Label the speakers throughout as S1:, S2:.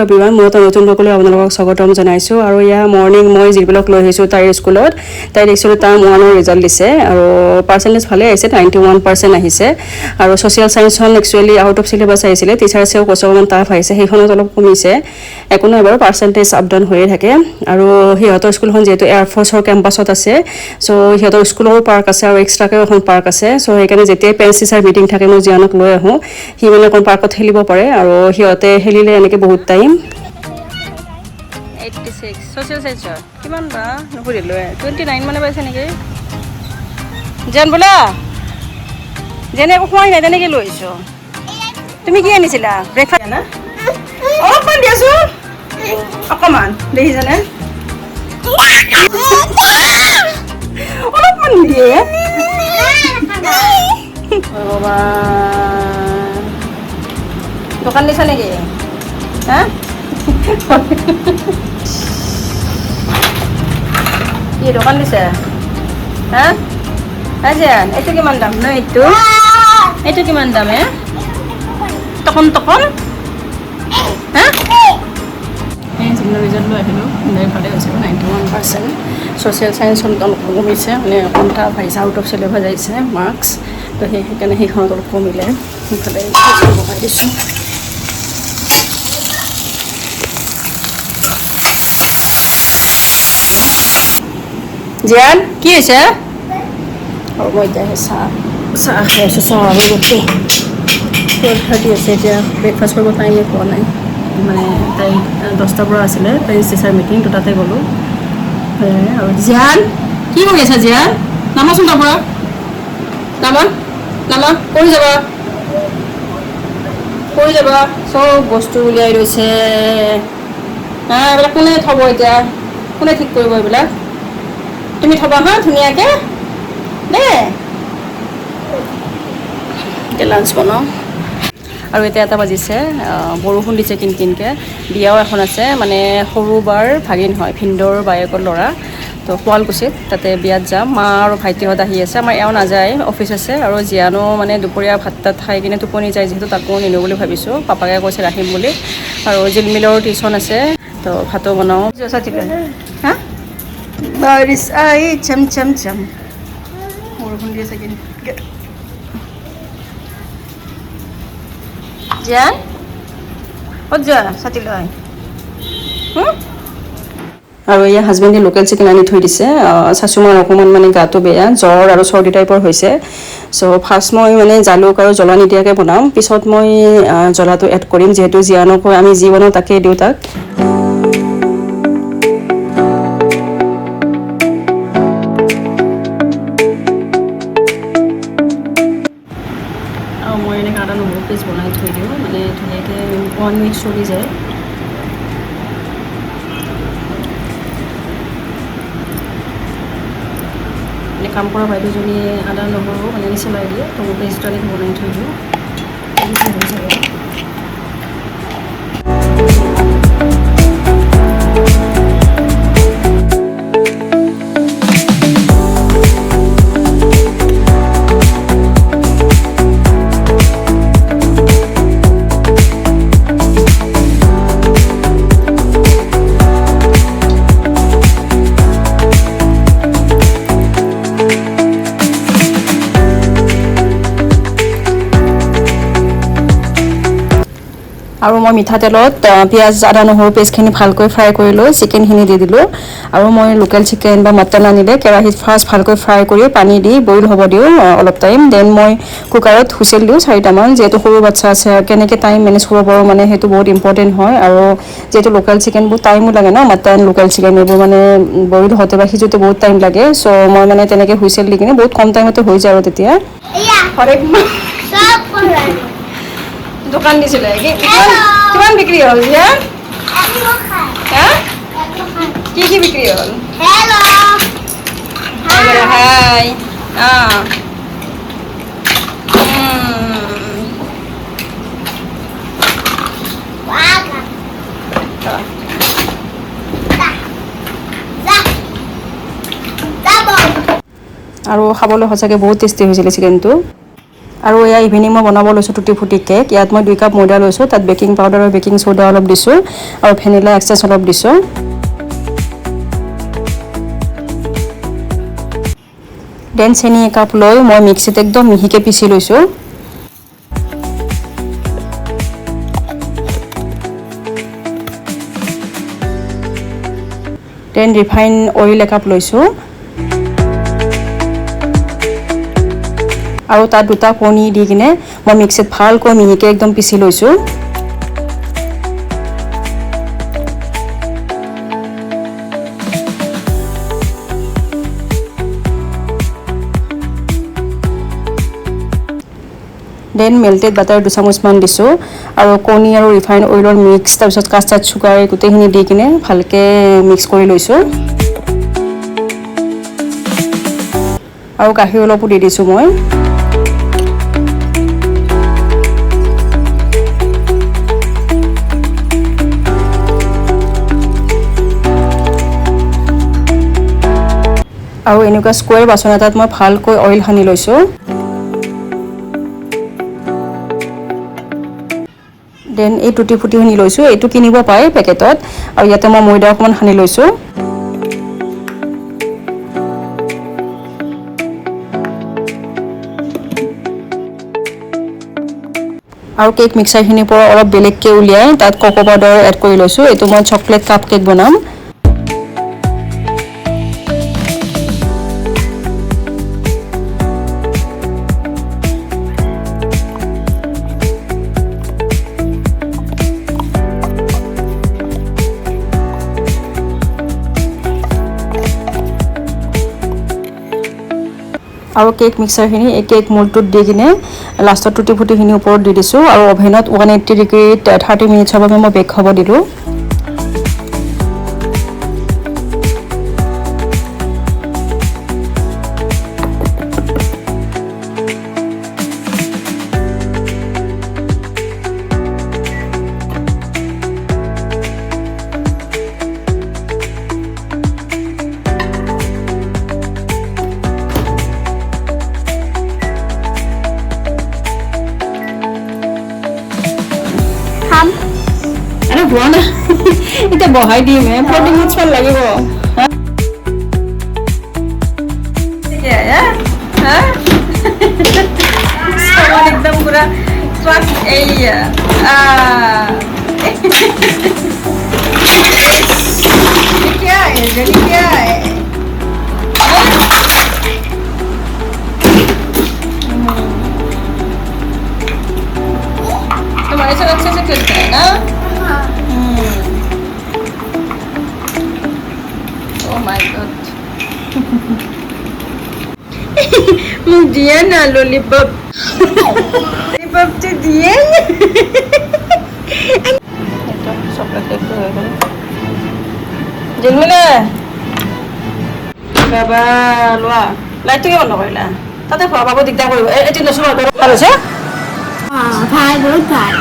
S1: Everyone মই নতুন সকলো আপোনালোকক স্বাগতম জনাইছোঁ আৰু ইয়া মৰ্নিং মই যিবিলাক লৈ আহিছোঁ তাইৰ স্কুলত তাই দেখিছিলোঁ তাৰ 1ৰ ৰিজাল্ট দিছে আৰু পাৰ্চেণ্টেজ ভালে আহিছে 91% আহিছে আৰু ছ'চিয়েল ছায়েন্সখন একচুৱেলি আউট অফ চিলেবাছ আহিছিলে টিচাৰ্ছেও কৈছে অকণমান টাফ আহিছে সেইখনত অলপ কমিছে একো নাই বাৰু পাৰ্চেণ্টেজ আপ ডাউন হৈয়ে থাকে আৰু সিহঁতৰ স্কুলখন যিহেতু এয়াৰফ'ৰ্চৰ কেম্পাছত আছে চ' সিহঁতৰ স্কুলৰো পাৰ্ক আছে আৰু এক্সট্ৰাকেও এখন পাৰ্ক আছে চ' সেইকাৰণে যেতিয়াই পেৰেণ্টছ টিচাৰ মিটিং থাকে মই জীয়ানক লৈ আহোঁ সি মানে অকণ পাৰ্কত খেলিব পাৰে আৰু সিহঁতে খেলিলে এনেকৈ বহুত টাইম 86 ছ'চিয়েল ছায়েন্সৰ কিমান বা নুসুধিলোঁ 29 মানে পাইছে নেকি জান বোলা যেনে একো খোৱাই নাই তেনেকৈ লৈ আহিছোঁ তুমি কি আনিছিলা ব্ৰেকফাষ্ট না অলপমান দিয়াচোন অকণমান দেখিছানে অলপমান দিয়ে বাবা দোকান দিছা নেকি হা কি দোকান দিছে হা আজান এইটো কিমান দাম ন এইটো কিমান দাম হে তকন হা এই যিবিলাক ৰিজাল্ট লৈ আহিলোঁ ভালে হৈছে 91% ছ'চিয়েল ছায়েন্সত অলপ কমিছে মানে অকণটা ভাইছে আউট অফ চিলেবাছ আহিছে মাৰ্কছ তো সেইকাৰণে সেইখনত অলপ কমিলে সেইফালে বহাই দিছোঁ জিয়ান কি হৈছে মই এতিয়া চাহ খাই আছোঁ চাহ আৰু ৰুটি 12:30 আছে এতিয়া ব্ৰেকফাষ্ট কৰিব টাইমে পোৱা নাই মানে তাই 10টাৰ পৰা আছিলে পেৰেণ্টছ টিচাৰ মিটিং তো তাতে গ'লোঁ আৰু জিয়ান কি কৰি আছা জিয়ান নামাচোন তাৰ পৰা নামা কৰি যাবা চব বস্তু উলিয়াই লৈছে এইবিলাক কোনে থ'ব এতিয়া কোনে ঠিক কৰিব এইবিলাক তুমি থ'বা হা ধুনীয়াকৈ দেই এতিয়া লাঞ্চ বনাওঁ আৰু এতিয়া 1টা বাজিছে বৰষুণ দিছে কিনকিনকৈ বিয়াও এখন আছে মানে সৰু বাৰ ভাগিন হয় ভিনদৰ বায়েকৰ ল'ৰা তো শুৱালকুছিত তাতে বিয়াত যাম মা আৰু ভাইটিহঁত আহি আছে আমাৰ এওঁ নাযায় অফিচ আছে আৰু জীয়ানো মানে দুপৰীয়া ভাত তাত খাই কিনে টোপনি যায় যিহেতু তাকো নিনো বুলি ভাবিছোঁ পাপাকে কৈছে ৰাখিম বুলি আৰু জিলমিলৰ টিউশ্যন আছে তো ভাতো বনাওঁ হা বাৰিছ আই চম বৰষুণ দি আছে কিন্তু জিয়ান ক'ত যোৱা ছাতি লৈ আৰু এয়া হাজবেণ্ডে লোকেল চিকেন আনি থৈ দিছে শাশুমাৰ অকণমান মানে গাটো বেয়া জ্বৰ আৰু চৰ্দি টাইপৰ হৈছে চ' ফাৰ্ষ্ট মই মানে জালুক আৰু জ্বলা নিদিয়াকৈ বনাম পিছত মই জ্বলাটো এড কৰিম যিহেতু জীয়ানক আমি যি বনাওঁ তাকেই দিওঁ তাক আৰু মই এনেকৈ আদা নহৰু পেষ্ট বনাই থৈ দিওঁ মানে ধুনীয়াকৈ 1 উইক চলি যায় মানে কাম কৰা বাইদেউজনীয়ে আদা নহৰু মানে চলাই দিয়ে তো পেষ্টটো এনেকৈ বনাই থৈ দিওঁ আৰু মই মিঠাতেলত পিঁয়াজ আদা নহৰু পেষ্টখিনি ভালকৈ ফ্ৰাই কৰি লৈ চিকেনখিনি দি দিলোঁ আৰু মই লোকেল চিকেন বা মটন আনিলে কেৰাহীত ফাৰ্ষ্ট ভালকৈ ফ্ৰাই কৰি পানী দি বইল হ'ব দিওঁ অলপ টাইম দেন মই কুকাৰত হুইচেল দিওঁ 4টামান যিহেতু সৰু বাচ্ছা আছে কেনেকৈ টাইম মেনেজ কৰিব পাৰোঁ মানে সেইটো বহুত ইম্পৰ্টেণ্ট হয় আৰু যিহেতু লোকেল চিকেনবোৰ টাইমো লাগে ন মটন লোকেল চিকেন এইবোৰ মানে বইল হওঁতে বা সিজোতে বহুত টাইম লাগে চ' মই মানে তেনেকৈ হুইচেল দি কিনে বহুত কম টাইমতে হৈ যায় আৰু তেতিয়া দোকান দিছিলে কিমান বিক্ৰী হ'ল জিয়া কি বিক্ৰী হ'ল হাই আৰু খাবলৈ সঁচাকৈ বহুত টেষ্টি হৈছিলে চিকেনটো আৰু এয়া ইভিনিং মই বনাব লৈছোঁ টুটি ফুটি কেক। ইয়াত মই 2 কাপ ময়দা লৈছোঁ, তাত বেকিং পাউডাৰ আৰু বেকিং চ'ডা অলপ দিছোঁ আৰু ভেনিলা এক্সেঞ্চ অলপ দিছোঁ। দেন চেনি 1 কাপ লৈ মই মিক্সিত একদম মিহিকৈ পিচি লৈছোঁ। দেন ৰিফাইন অইল 1 কাপ লৈছোঁ আৰু তাত 2টা কণী দি কিনে মই মিক্সিত ভালকৈ মিহিকৈ একদম পিচি লৈছোঁ। দেন মেল্টেড বাটাৰ 2 চামুচমান দিছোঁ আৰু কণী আৰু ৰিফাইন অইলৰ মিক্স, তাৰপিছত কাষ্টাৰ্ড চুগাৰ গোটেইখিনি দি কিনে ভালকৈ মিক্স কৰি লৈছোঁ আৰু গাখীৰ অলপো দি দিছোঁ মই। আৰু এনেকুৱা স্কুৱেৰ বাচন এটাত মই ভালকৈ অইল সানি লৈছোঁ। দেন এই টুটি ফুটিখিনি লৈছোঁ, এইটো কিনিব পায় পেকেটত, আৰু ইয়াতে মই ময়দা অকণমান সানি লৈছোঁ। আৰু কেক মিক্সাৰখিনিৰ পৰা অলপ বেলেগকৈ উলিয়াই তাত কোকো পাউডাৰ এড কৰি লৈছোঁ। এইটো মই চকলেট কাপ কেক বনাম। আৰু কেক মিক্সাৰখিনি এই কেক মোল্ডটোত দি কিনে লাষ্টত টুটি ফুটিখিনি ওপৰত দি দিছোঁ আৰু অভেনত 180 ডিগ্ৰীত 30 মিনিটছৰ বাবে মই বেক হ'ব দিলোঁ। হোৱা নাই এতিয়া বহাই দিম 40 মিনিটছ মান লাগিব। একদম পুৰা तुम्हारे साथ अच्छे से खेलता है ना। Oh my God. मुझे दिया ना लॉलीपॉप। लॉलीपॉप तो दिए। जिलमिले बाबा लोआ लाइट तो क्या बंद करिला ताते बाबाको दिगदार কৰিব এটি নচুৱা ভাল হৈছে ভাই বহুত ভাল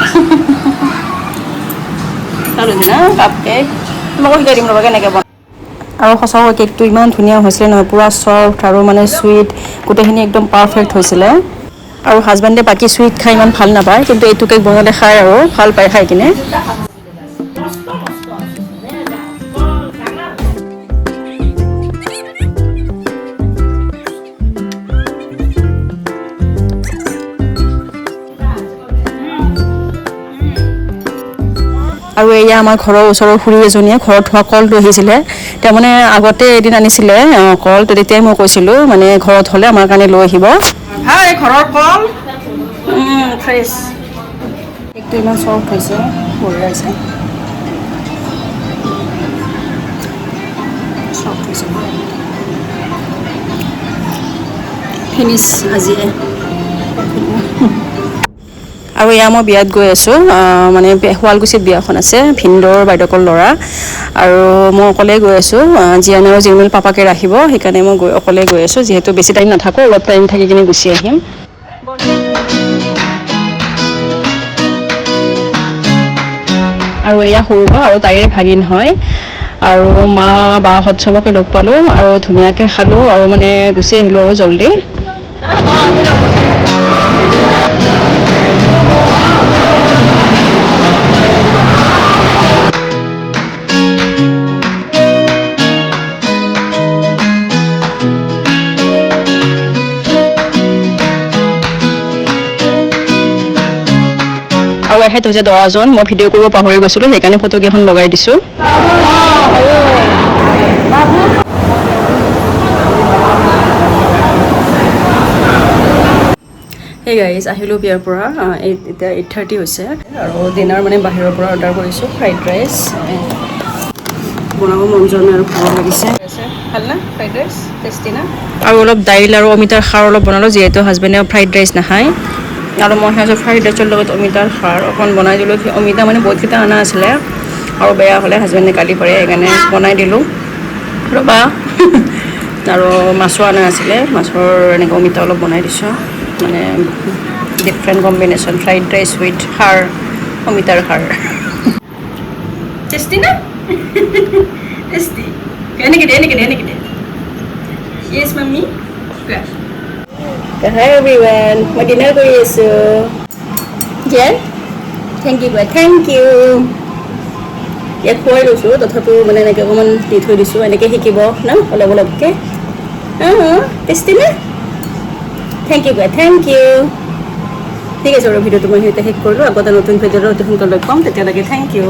S1: আৰু না কাপ কেক তোমাক শিকাই দিম ৰবা কেনেকৈ বনাই। আৰু সঁচাকৈ কেকটো ইমান ধুনীয়া হৈছিলে নহয়, পুৰা ছফ্ট আৰু মানে সুইট, গোটেইখিনি একদম পাৰফেক্ট হৈছিলে। আৰু হাজবেণ্ডে বাকী সুইট খাই ইমান ভাল নাপায়, কিন্তু এইটো কেক বনালে খায় আৰু ভাল পায় খাই কিনে। আৰু এয়া আমাৰ ঘৰৰ ওচৰৰ খুৰী এজনীয়ে ঘৰত হোৱা কল লৈ আহিছিলে। তাৰমানে আগতে এদিন আনিছিলে কল, তো তেতিয়াই মই কৈছিলোঁ মানে ঘৰত হ'লে আমাৰ কাৰণে লৈ আহিব। হয় ঘৰৰ কল ফ্ৰেছ, কেকটো ইমান ছফ্ট হৈছে, বঢ়িয়া হৈছে, ছফ্ট হৈছে, ফিনিছ আজিয়ে। আৰু এয়া মই বিয়াত গৈ আছোঁ, মানে শুৱালকুছিত বিয়াখন আছে, ভিনদৰ বাইদেউকৰ ল'ৰা, আৰু মই অকলে গৈ আছোঁ। জিয়ান আৰু জিলমিল পাপাকে ৰাখিব, সেইকাৰণে মই অকলে গৈ আছোঁ। যিহেতু বেছি টাইম নাথাকোঁ, অলপ টাইম থাকি কিনে গুচি আহিম। আৰু এয়া সৰু বা আৰু তাইৰে ভাগিন হয়। আৰু মা বাহঁত চবকে লগ পালোঁ আৰু ধুনীয়াকৈ খালোঁ আৰু মানে গুচি আহিলোঁ আৰু জল্দি। আৰু এহেত হৈছে দৰাজন মই ভিডিঅ' কৰিব পাহৰি গৈছিলোঁ সেইকাৰণে ফটোকেইখন লগাই দিছোঁ Hey guys, আহিলোঁ বিয়াৰ পৰা এতিয়া 8:30 হৈছে আৰু ডিনাৰ মানে বাহিৰৰ পৰা অৰ্ডাৰ কৰিছোঁ ফ্ৰাইড ৰাইচ বনাব মন যোৱা নাই আৰু ভাল লাগিছে ভাল না ফ্ৰাইড ৰাইচ টেষ্টি না আৰু অলপ দাইল আৰু অমিতাৰ খাৰ অলপ বনালোঁ যিহেতু হাজবেণ্ডে ফ্ৰাইড ৰাইচ নাখায় আৰু মই ভাবিছোঁ ফ্ৰাইড ৰাইচৰ লগত অমিতাৰ খাৰ অকণ বনাই দিলোঁ অমিতা মানে বহুতকেইটা অনা আছিলে আৰু বেয়া হ'লে হাজবেণ্ডে গালি পাৰে সেইকাৰণে বনাই দিলোঁ ৰ'বা আৰু মাছো অনা আছিলে মাছৰ এনেকৈ অমিতা অলপ বনাই দিছোঁ মানে different combination fried rice with খাৰ অমিতাৰ খাৰ টেষ্টি না টেষ্টি এনেকৈ দে য়েছ মাম্মি হাই এভৰিৱান মই ডিনাৰ কৰি আছোঁ জেন থেংক ইউ ইয়াক খুৱাই লৈছোঁ তথাপিও মানে এনেকৈ অকণমান দি থৈ দিছোঁ এনেকৈ শিকিব না অলপ অলপকৈ টেষ্টি না থেংক ইউ ঠিক আছে আৰু ভিডিঅ'টো মই সেইটা শেষ কৰিলোঁ আকৌ এটা নতুন ভিডিঅ'ত অতি সোনকালে লগ পাম তেতিয়ালৈকে থেংক ইউ